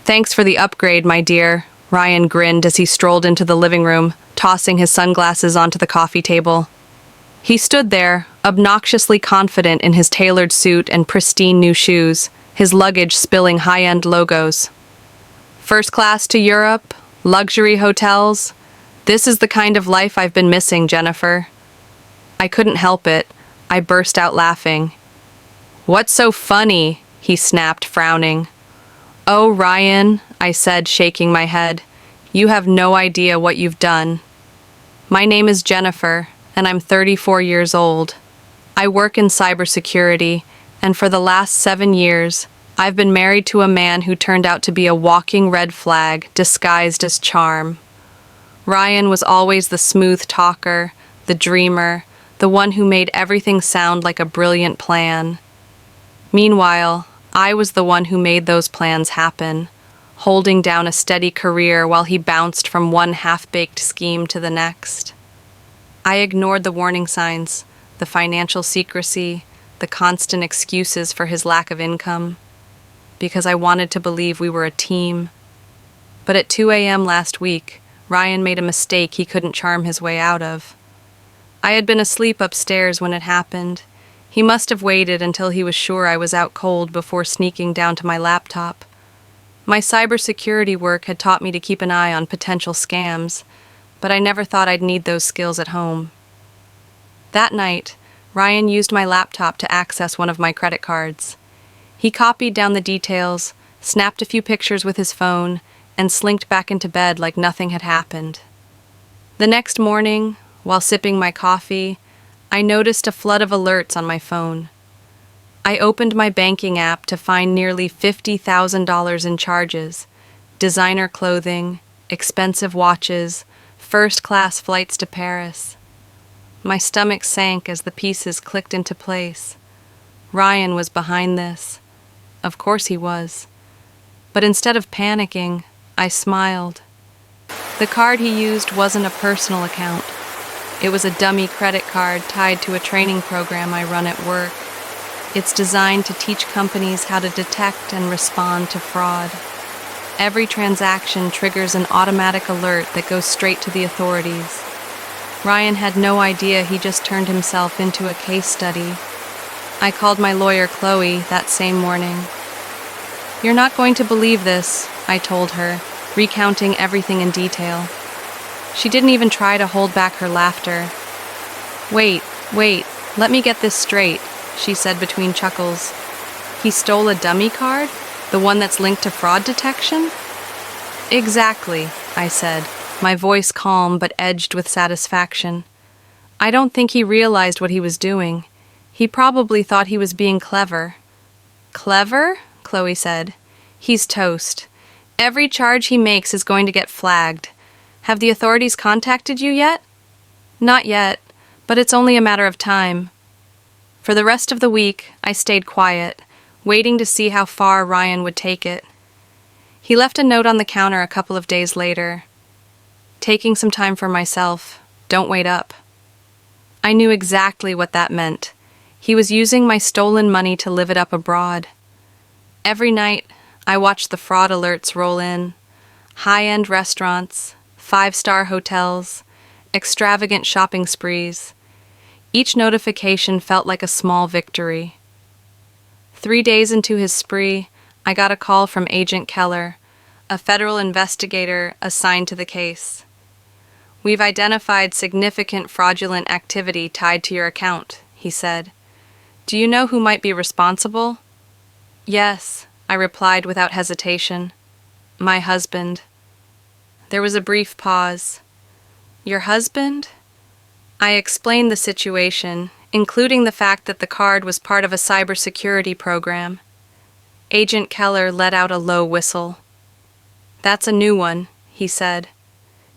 Thanks for the upgrade, my dear. Ryan grinned as he strolled into the living room, tossing his sunglasses onto the coffee table. He stood there, obnoxiously confident in his tailored suit and pristine new shoes, his luggage spilling high-end logos. First class to Europe, luxury hotels. This is the kind of life I've been missing, Jennifer. I couldn't help it. I burst out laughing. What's so funny? He snapped, frowning. Oh, Ryan, I said, shaking my head. You have no idea what you've done. My name is Jennifer, and I'm 34 years old. I work in cybersecurity, and for the last 7 years, I've been married to a man who turned out to be a walking red flag disguised as charm. Ryan was always the smooth talker, the dreamer, the one who made everything sound like a brilliant plan. Meanwhile, I was the one who made those plans happen, holding down a steady career while he bounced from one half-baked scheme to the next. I ignored the warning signs, the financial secrecy, the constant excuses for his lack of income, because I wanted to believe we were a team. But at 2 a.m. last week, Ryan made a mistake he couldn't charm his way out of. I had been asleep upstairs when it happened. He must have waited until he was sure I was out cold before sneaking down to my laptop. My cybersecurity work had taught me to keep an eye on potential scams, but I never thought I'd need those skills at home. That night, Ryan used my laptop to access one of my credit cards. He copied down the details, snapped a few pictures with his phone, and slinked back into bed like nothing had happened. The next morning, while sipping my coffee, I noticed a flood of alerts on my phone. I opened my banking app to find nearly $50,000 in charges, designer clothing, expensive watches, first-class flights to Paris. My stomach sank as the pieces clicked into place. Ryan was behind this. Of course he was. But instead of panicking, I smiled. The card he used wasn't a personal account. It was a dummy credit card tied to a training program I run at work. It's designed to teach companies how to detect and respond to fraud. Every transaction triggers an automatic alert that goes straight to the authorities. Ryan had no idea he just turned himself into a case study. I called my lawyer, Chloe, that same morning. You're not going to believe this, I told her, recounting everything in detail. She didn't even try to hold back her laughter. Wait, let me get this straight, she said between chuckles. He stole a dummy card? The one that's linked to fraud detection? Exactly, I said, my voice calm but edged with satisfaction. I don't think he realized what he was doing. He probably thought he was being clever. Clever? Chloe said. He's toast. Every charge he makes is going to get flagged. Have the authorities contacted you yet? Not yet, but it's only a matter of time. For the rest of the week, I stayed quiet, waiting to see how far Ryan would take it. He left a note on the counter a couple of days later. Taking some time for myself. Don't wait up. I knew exactly what that meant. He was using my stolen money to live it up abroad. Every night, I watched the fraud alerts roll in. High-end restaurants, 5-star hotels, extravagant shopping sprees. Each notification felt like a small victory. 3 days into his spree, I got a call from Agent Keller, a federal investigator assigned to the case. We've identified significant fraudulent activity tied to your account, he said. Do you know who might be responsible? Yes, I replied without hesitation. My husband. There was a brief pause. Your husband? I explained the situation, including the fact that the card was part of a cybersecurity program. Agent Keller let out a low whistle. That's a new one, he said.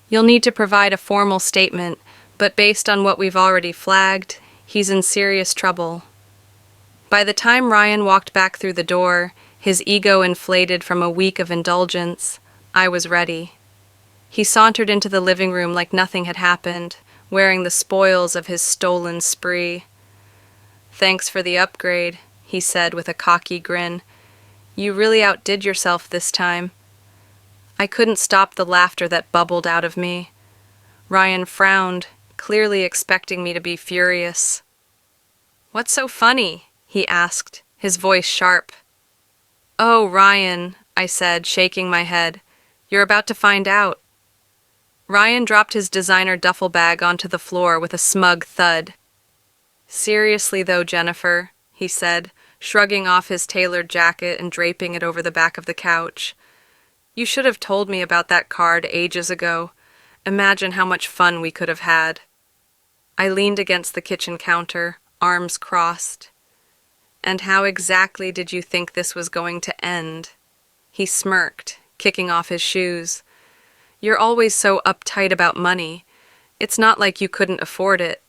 You'll need to provide a formal statement, but based on what we've already flagged, he's in serious trouble. By the time Ryan walked back through the door, his ego inflated from a week of indulgence, I was ready. He sauntered into the living room like nothing had happened, wearing the spoils of his stolen spree. Thanks for the upgrade, he said with a cocky grin. You really outdid yourself this time. I couldn't stop the laughter that bubbled out of me. Ryan frowned, clearly expecting me to be furious. "What's so funny?" he asked, his voice sharp. "Oh, Ryan," I said, shaking my head. "You're about to find out." Ryan dropped his designer duffel bag onto the floor with a smug thud. "Seriously though, Jennifer," he said, shrugging off his tailored jacket and draping it over the back of the couch. "You should have told me about that card ages ago. Imagine how much fun we could have had." I leaned against the kitchen counter, arms crossed. "And how exactly did you think this was going to end?" He smirked, kicking off his shoes. "You're always so uptight about money. It's not like you couldn't afford it.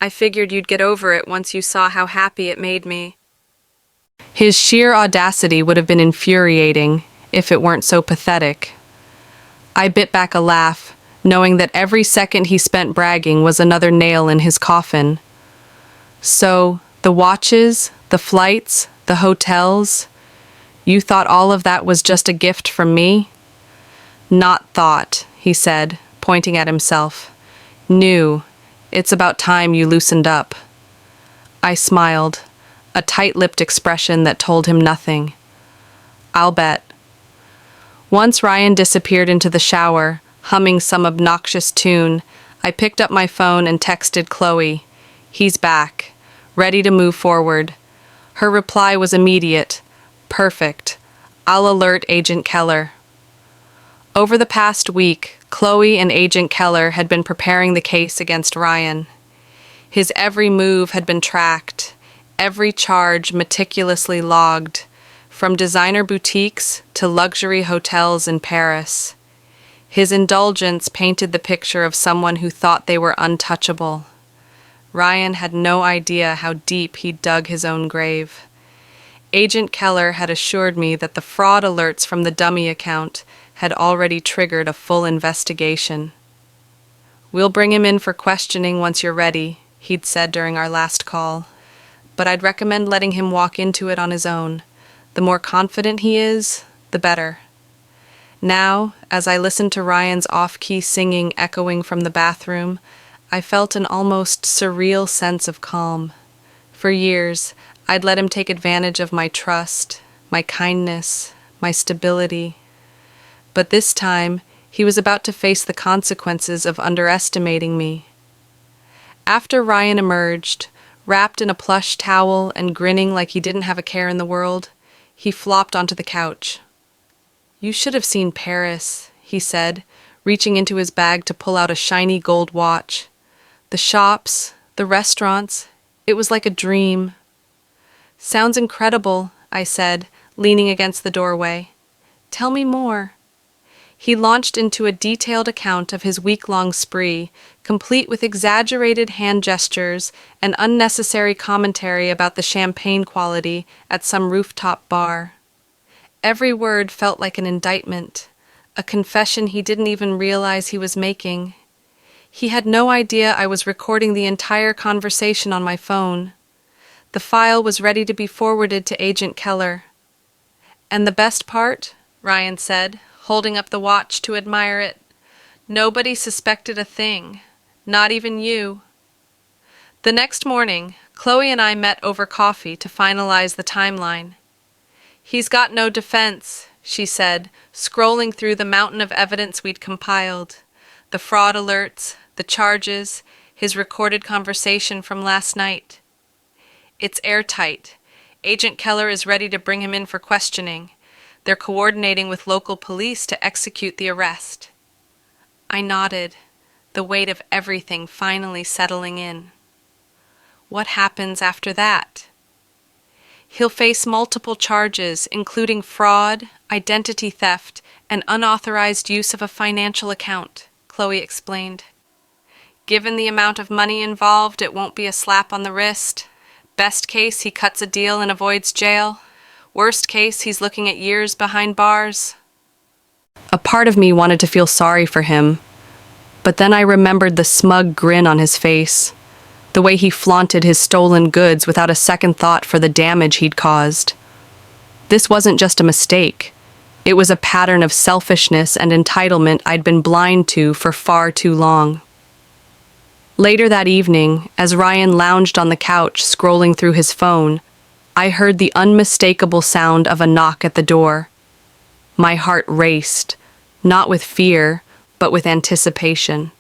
I figured you'd get over it once you saw how happy it made me." His sheer audacity would have been infuriating if it weren't so pathetic. I bit back a laugh, knowing that every second he spent bragging was another nail in his coffin. "So, the watches, the flights, the hotels, you thought all of that was just a gift from me?" "Not thought," he said, pointing at himself. "Knew. It's about time you loosened up." I smiled, a tight-lipped expression that told him nothing. "I'll bet." Once Ryan disappeared into the shower, humming some obnoxious tune, I picked up my phone and texted Chloe. "He's back, ready to move forward." Her reply was immediate. "Perfect. I'll alert Agent Keller." Over the past week, Chloe and Agent Keller had been preparing the case against Ryan. His every move had been tracked, every charge meticulously logged, from designer boutiques to luxury hotels in Paris. His indulgence painted the picture of someone who thought they were untouchable. Ryan had no idea how deep he'd dug his own grave. Agent Keller had assured me that the fraud alerts from the dummy account had already triggered a full investigation. "We'll bring him in for questioning once you're ready," he'd said during our last call. "But I'd recommend letting him walk into it on his own. The more confident he is, the better." Now, as I listened to Ryan's off-key singing echoing from the bathroom, I felt an almost surreal sense of calm. For years, I'd let him take advantage of my trust, my kindness, my stability. But this time, he was about to face the consequences of underestimating me. After Ryan emerged, wrapped in a plush towel and grinning like he didn't have a care in the world, he flopped onto the couch. "You should have seen Paris," he said, reaching into his bag to pull out a shiny gold watch. "The shops, the restaurants, it was like a dream." "Sounds incredible," I said, leaning against the doorway. "Tell me more." He launched into a detailed account of his week-long spree, complete with exaggerated hand gestures and unnecessary commentary about the champagne quality at some rooftop bar. Every word felt like an indictment, a confession he didn't even realize he was making. He had no idea I was recording the entire conversation on my phone. The file was ready to be forwarded to Agent Keller. "And the best part," Ryan said, holding up the watch to admire it, "nobody suspected a thing, not even you." The next morning, Chloe and I met over coffee to finalize the timeline. "He's got no defense," she said, scrolling through the mountain of evidence we'd compiled. The fraud alerts, the charges, his recorded conversation from last night. "It's airtight. Agent Keller is ready to bring him in for questioning. They're coordinating with local police to execute the arrest." I nodded, the weight of everything finally settling in. "What happens after that?" "He'll face multiple charges, including fraud, identity theft, and unauthorized use of a financial account," Chloe explained. "Given the amount of money involved, it won't be a slap on the wrist. Best case, he cuts a deal and avoids jail. Worst case, he's looking at years behind bars." A part of me wanted to feel sorry for him, but then I remembered the smug grin on his face, the way he flaunted his stolen goods without a second thought for the damage he'd caused. This wasn't just a mistake. It was a pattern of selfishness and entitlement I'd been blind to for far too long. Later that evening, as Ryan lounged on the couch scrolling through his phone, I heard the unmistakable sound of a knock at the door. My heart raced, not with fear, but with anticipation.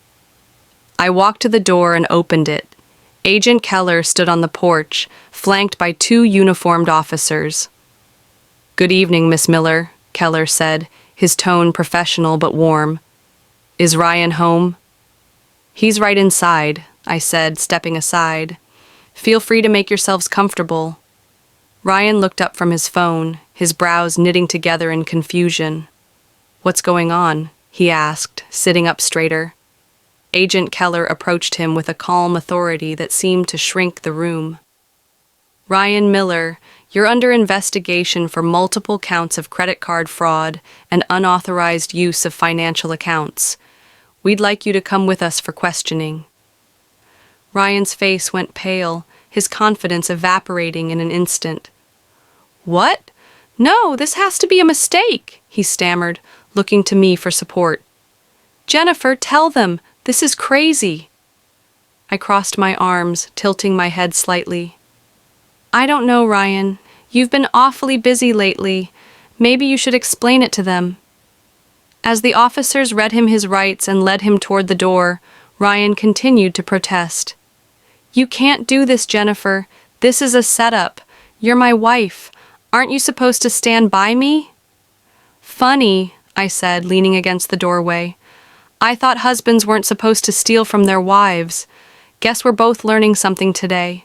I walked to the door and opened it. Agent Keller stood on the porch, flanked by two uniformed officers. "Good evening, Miss Miller," Keller said, his tone professional but warm. "Is Ryan home?" "He's right inside," I said, stepping aside. "Feel free to make yourselves comfortable." Ryan looked up from his phone, his brows knitting together in confusion. "What's going on?" he asked, sitting up straighter. Agent Keller approached him with a calm authority that seemed to shrink the room. "Ryan Miller, you're under investigation for multiple counts of credit card fraud and unauthorized use of financial accounts. We'd like you to come with us for questioning." Ryan's face went pale, his confidence evaporating in an instant. "What? No, this has to be a mistake," he stammered, looking to me for support. "Jennifer, tell them. This is crazy." I crossed my arms, tilting my head slightly. "I don't know, Ryan. You've been awfully busy lately. Maybe you should explain it to them." As the officers read him his rights and led him toward the door, Ryan continued to protest. "You can't do this, Jennifer. This is a setup. You're my wife. Aren't you supposed to stand by me?" "Funny," I said, leaning against the doorway. "I thought husbands weren't supposed to steal from their wives. Guess we're both learning something today."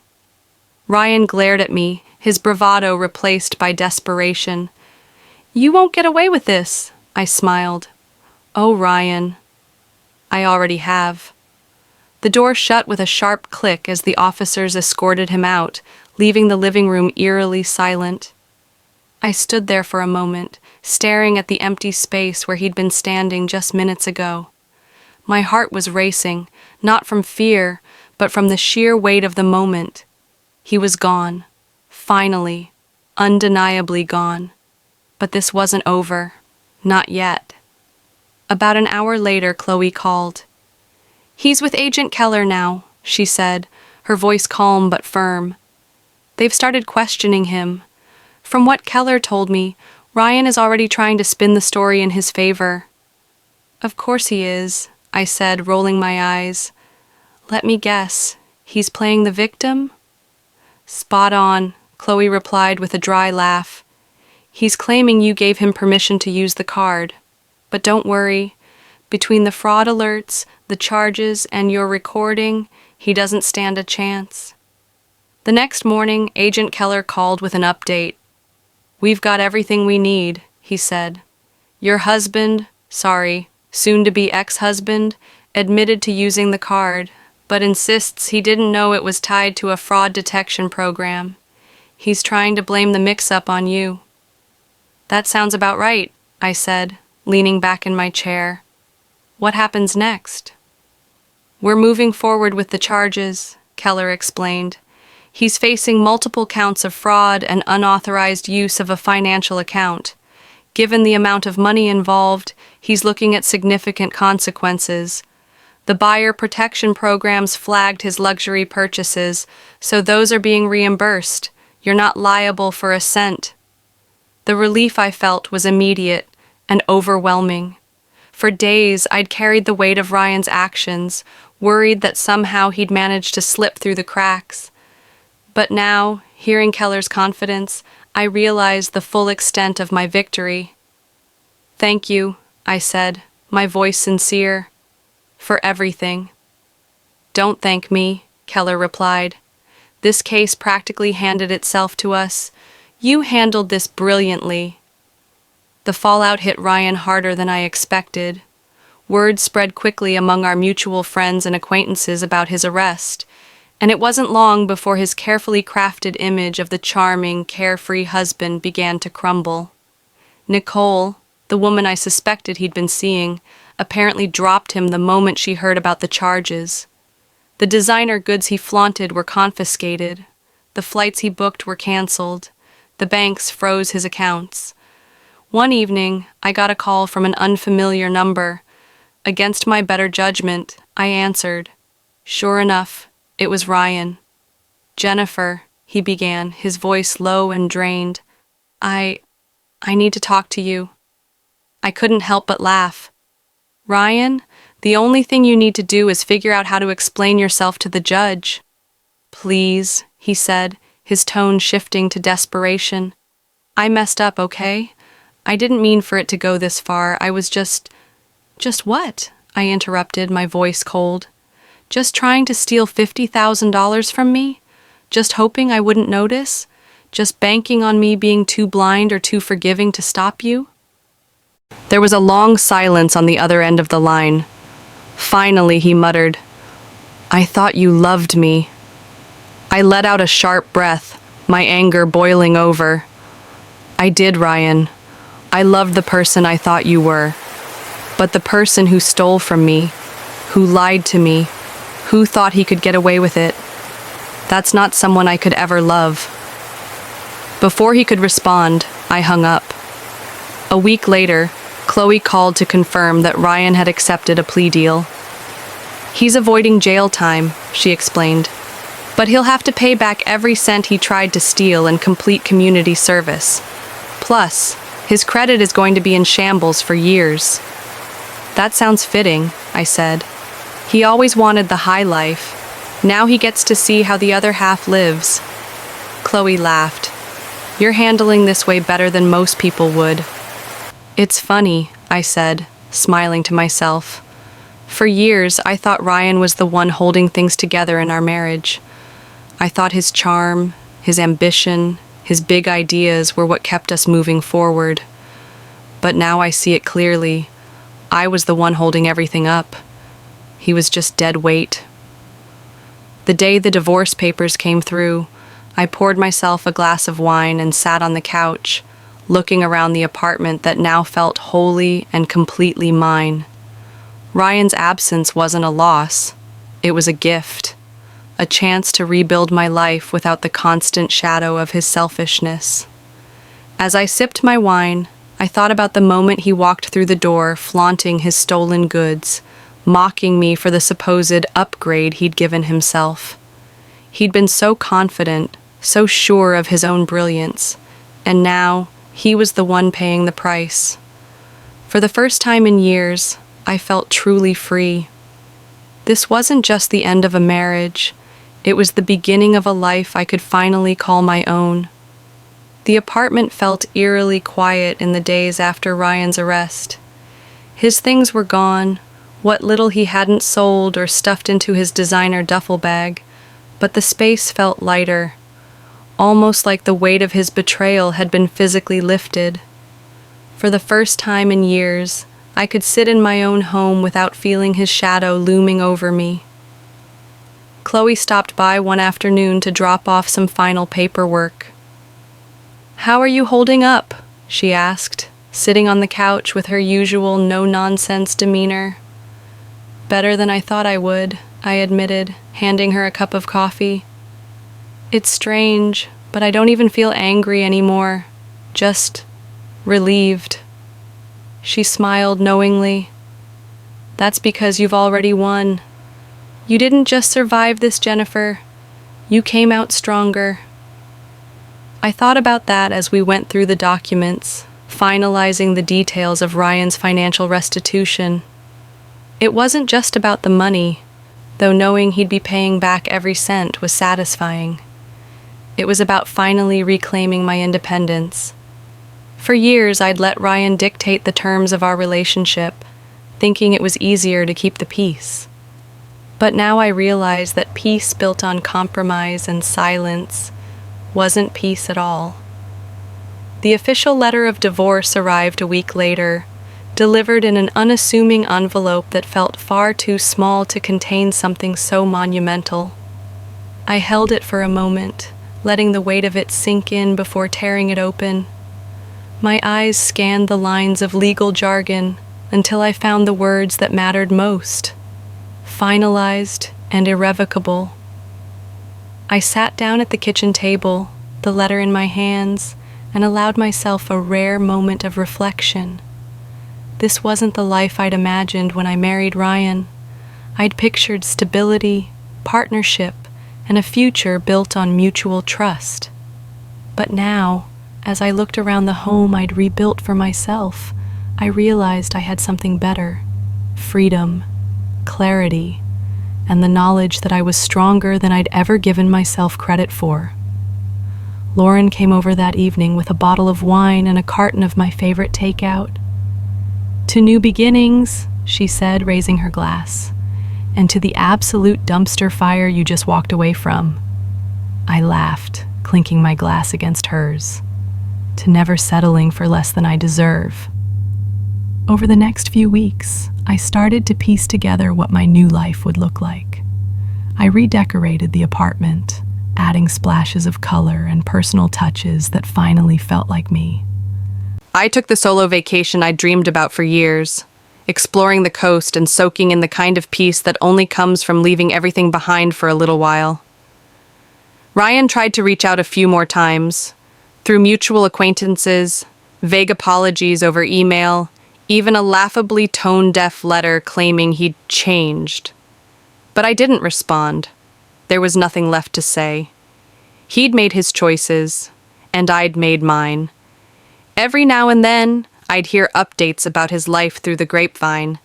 Ryan glared at me, his bravado replaced by desperation. "You won't get away with this," I smiled. "Oh, Ryan." "I already have." The door shut with a sharp click as the officers escorted him out, leaving the living room eerily silent. I stood there for a moment, staring at the empty space where he'd been standing just minutes ago. My heart was racing, not from fear, but from the sheer weight of the moment. He was gone. Finally. Undeniably gone. But this wasn't over. Not yet. About an hour later, Chloe called. "He's with Agent Keller now," she said, her voice calm but firm. "They've started questioning him. From what Keller told me, Ryan is already trying to spin the story in his favor." "Of course he is," I said, rolling my eyes. "Let me guess. He's playing the victim?" "Spot on," Chloe replied with a dry laugh. "He's claiming you gave him permission to use the card. But don't worry. Between the fraud alerts, the charges, and your recording, he doesn't stand a chance." The next morning, Agent Keller called with an update. "We've got everything we need," he said. "Your husband, soon-to-be ex-husband, admitted to using the card, but insists he didn't know it was tied to a fraud detection program. He's trying to blame the mix-up on you." "That sounds about right," I said, leaning back in my chair. "What happens next?" "We're moving forward with the charges," Keller explained. "He's facing multiple counts of fraud and unauthorized use of a financial account. Given the amount of money involved, he's looking at significant consequences. The buyer protection programs flagged his luxury purchases, so those are being reimbursed. You're not liable for a cent." The relief I felt was immediate and overwhelming. For days, I'd carried the weight of Ryan's actions, worried that somehow he'd managed to slip through the cracks. But now, hearing Keller's confidence, I realized the full extent of my victory. "Thank you," I said, my voice sincere, "for everything." "Don't thank me," Keller replied. "This case practically handed itself to us. You handled this brilliantly." The fallout hit Ryan harder than I expected. Word spread quickly among our mutual friends and acquaintances about his arrest, and it wasn't long before his carefully crafted image of the charming, carefree husband began to crumble. Nicole, the woman I suspected he'd been seeing, apparently dropped him the moment she heard about the charges. The designer goods he flaunted were confiscated. The flights he booked were canceled. The banks froze his accounts. One evening, I got a call from an unfamiliar number. Against my better judgment, I answered. Sure enough, it was Ryan. Jennifer, he began, his voice low and drained. I need to talk to you. I couldn't help but laugh. Ryan, the only thing you need to do is figure out how to explain yourself to the judge. Please, he said, his tone shifting to desperation. I messed up, okay? I didn't mean for it to go this far. I was just what? I interrupted, my voice cold. Just trying to steal $50,000 from me? Just hoping I wouldn't notice? Just banking on me being too blind or too forgiving to stop you? There was a long silence on the other end of the line. Finally, he muttered, I thought you loved me. I let out a sharp breath, my anger boiling over. I did, Ryan. I loved the person I thought you were. But the person who stole from me, who lied to me, who thought he could get away with it, that's not someone I could ever love. Before he could respond, I hung up. A week later, Chloe called to confirm that Ryan had accepted a plea deal. He's avoiding jail time, she explained, but he'll have to pay back every cent he tried to steal and complete community service. Plus, his credit is going to be in shambles for years. That sounds fitting, I said. He always wanted the high life. Now he gets to see how the other half lives. Chloe laughed. You're handling this way better than most people would. It's funny, I said, smiling to myself. For years, I thought Ryan was the one holding things together in our marriage. I thought his charm, his ambition, his big ideas were what kept us moving forward. But now I see it clearly. I was the one holding everything up. He was just dead weight. The day the divorce papers came through, I poured myself a glass of wine and sat on the couch, looking around the apartment that now felt wholly and completely mine. Ryan's absence wasn't a loss. It was a gift, a chance to rebuild my life without the constant shadow of his selfishness. As I sipped my wine, I thought about the moment he walked through the door flaunting his stolen goods, mocking me for the supposed upgrade he'd given himself. He'd been so confident, so sure of his own brilliance, and now he was the one paying the price. For the first time in years, I felt truly free. This wasn't just the end of a marriage, it was the beginning of a life I could finally call my own. The apartment felt eerily quiet in the days after Ryan's arrest. His things were gone, what little he hadn't sold or stuffed into his designer duffel bag, but the space felt lighter, almost like the weight of his betrayal had been physically lifted. For the first time in years, I could sit in my own home without feeling his shadow looming over me. Chloe stopped by one afternoon to drop off some final paperwork. "How are you holding up?" she asked, sitting on the couch with her usual no-nonsense demeanor. "Better than I thought I would," I admitted, handing her a cup of coffee. "It's strange, but I don't even feel angry anymore. Just relieved." She smiled knowingly. "That's because you've already won. You didn't just survive this, Jennifer. You came out stronger." I thought about that as we went through the documents, finalizing the details of Ryan's financial restitution. It wasn't just about the money, though knowing he'd be paying back every cent was satisfying. It was about finally reclaiming my independence. For years, I'd let Ryan dictate the terms of our relationship, thinking it was easier to keep the peace. But now I realize that peace built on compromise and silence wasn't peace at all. The official letter of divorce arrived a week later, delivered in an unassuming envelope that felt far too small to contain something so monumental. I held it for a moment, letting the weight of it sink in before tearing it open. My eyes scanned the lines of legal jargon until I found the words that mattered most: finalized and irrevocable. I sat down at the kitchen table, the letter in my hands, and allowed myself a rare moment of reflection. This wasn't the life I'd imagined when I married Ryan. I'd pictured stability, partnership, and a future built on mutual trust. But now, as I looked around the home I'd rebuilt for myself, I realized I had something better: freedom, clarity, and the knowledge that I was stronger than I'd ever given myself credit for. Lauren came over that evening with a bottle of wine and a carton of my favorite takeout. "To new beginnings," she said, raising her glass, "and to the absolute dumpster fire you just walked away from." I laughed, clinking my glass against hers. "To never settling for less than I deserve." Over the next few weeks, I started to piece together what my new life would look like. I redecorated the apartment, adding splashes of color and personal touches that finally felt like me. I took the solo vacation I'd dreamed about for years, exploring the coast and soaking in the kind of peace that only comes from leaving everything behind for a little while. Ryan tried to reach out a few more times, through mutual acquaintances, vague apologies over email, even a laughably tone-deaf letter claiming he'd changed. But I didn't respond. There was nothing left to say. He'd made his choices, and I'd made mine. Every now and then, I'd hear updates about his life through the grapevine.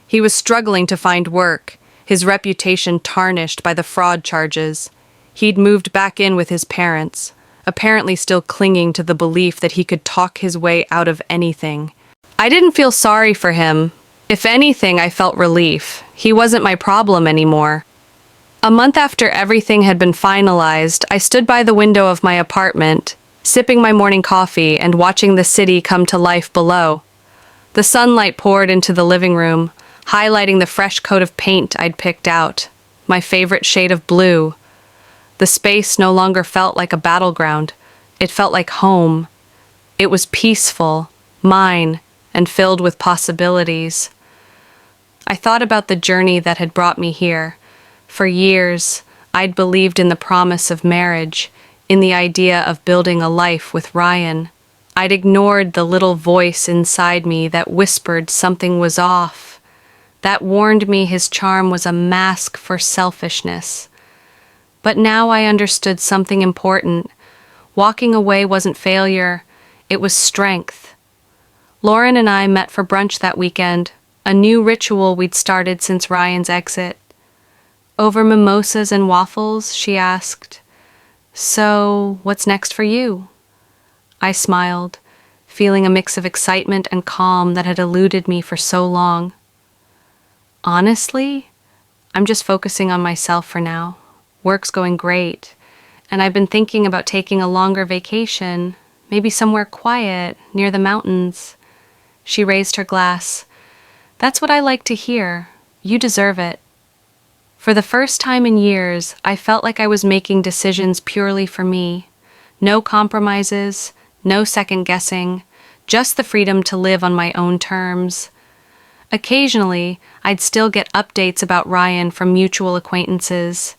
He was struggling to find work, his reputation tarnished by the fraud charges. He'd moved back in with his parents, apparently still clinging to the belief that he could talk his way out of anything. I didn't feel sorry for him. If anything, I felt relief. He wasn't my problem anymore. A month after everything had been finalized, I stood by the window of my apartment, sipping my morning coffee and watching the city come to life below. The sunlight poured into the living room, highlighting the fresh coat of paint I'd picked out, my favorite shade of blue. The space no longer felt like a battleground. It felt like home. It was peaceful, mine, and filled with possibilities. I thought about the journey that had brought me here. For years, I'd believed in the promise of marriage, in the idea of building a life with Ryan. I'd ignored the little voice inside me that whispered something was off, that warned me his charm was a mask for selfishness. But now I understood something important. Walking away wasn't failure, it was strength. Lauren and I met for brunch that weekend, a new ritual we'd started since Ryan's exit. Over mimosas and waffles, she asked, "So, what's next for you?" I smiled, feeling a mix of excitement and calm that had eluded me for so long. "Honestly, I'm just focusing on myself for now. Work's going great, and I've been thinking about taking a longer vacation, maybe somewhere quiet, near the mountains." She raised her glass. "That's what I like to hear. You deserve it." For the first time in years, I felt like I was making decisions purely for me. No compromises, no second guessing, just the freedom to live on my own terms. Occasionally, I'd still get updates about Ryan from mutual acquaintances.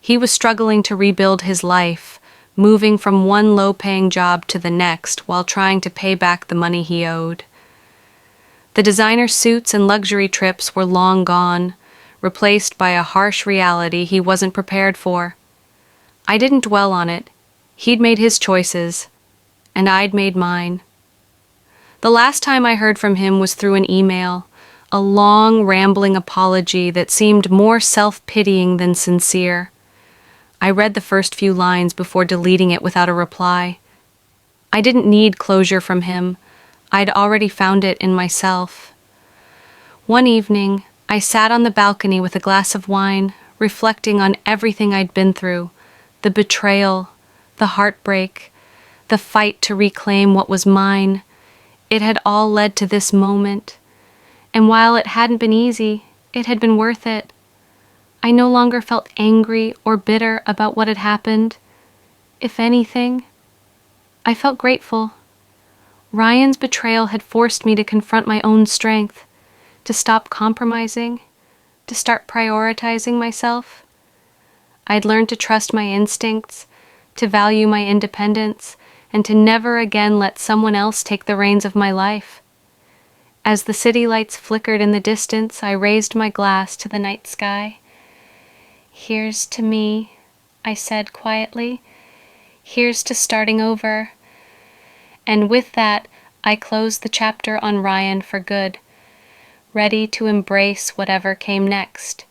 He was struggling to rebuild his life, moving from one low-paying job to the next while trying to pay back the money he owed. The designer suits and luxury trips were long gone, replaced by a harsh reality he wasn't prepared for. I didn't dwell on it. He'd made his choices, and I'd made mine. The last time I heard from him was through an email, a long, rambling apology that seemed more self-pitying than sincere. I read the first few lines before deleting it without a reply. I didn't need closure from him. I'd already found it in myself. One evening, I sat on the balcony with a glass of wine, reflecting on everything I'd been through, the betrayal, the heartbreak, the fight to reclaim what was mine. It had all led to this moment, and while it hadn't been easy, it had been worth it. I no longer felt angry or bitter about what had happened. If anything, I felt grateful. Ryan's betrayal had forced me to confront my own strength, to stop compromising, to start prioritizing myself. I'd learned to trust my instincts, to value my independence, and to never again let someone else take the reins of my life. As the city lights flickered in the distance, I raised my glass to the night sky. "Here's to me," I said quietly. "Here's to starting over." And with that, I closed the chapter on Ryan for good, ready to embrace whatever came next.